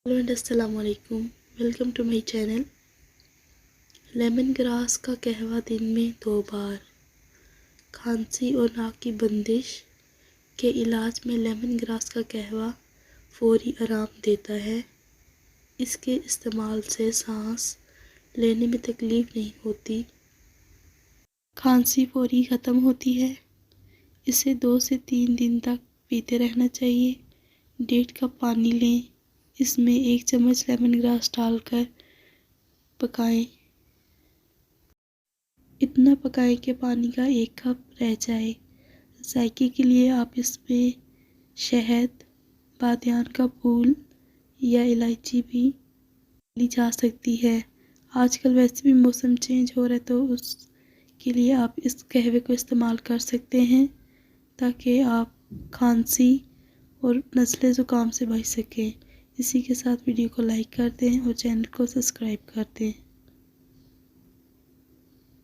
Hello and अस्सलाम वालेकुम। Welcome to my channel. Lemongrass का कहवा दिन में 2 बार। खांसी और नाक की बंदिश के इलाज में लेमन ग्रास का कहवा फौरी आराम देता है। इसके इस्तेमाल से सांस लेने में तकलीफ़ नहीं होती, खांसी फौरी ख़त्म होती है। इसे 2 से 3 दिन तक पीते रहना चाहिए। 1.5 कप पानी लें, इसमें 1 चम्मच लेमन ग्रास डालकर पकाएं। इतना पकाएं कि पानी का 1 कप रह जाए। जायके के लिए आप इसमें शहद, बादियान का फूल या इलायची भी ली जा सकती है। आजकल वैसे भी मौसम चेंज हो रहा है, तो उसके लिए आप इस कहवे को इस्तेमाल कर सकते हैं ताकि आप खांसी और नज़ले ज़ुकाम से बच सकें। इसी के साथ वीडियो को लाइक कर दें और चैनल को सब्सक्राइब कर दें।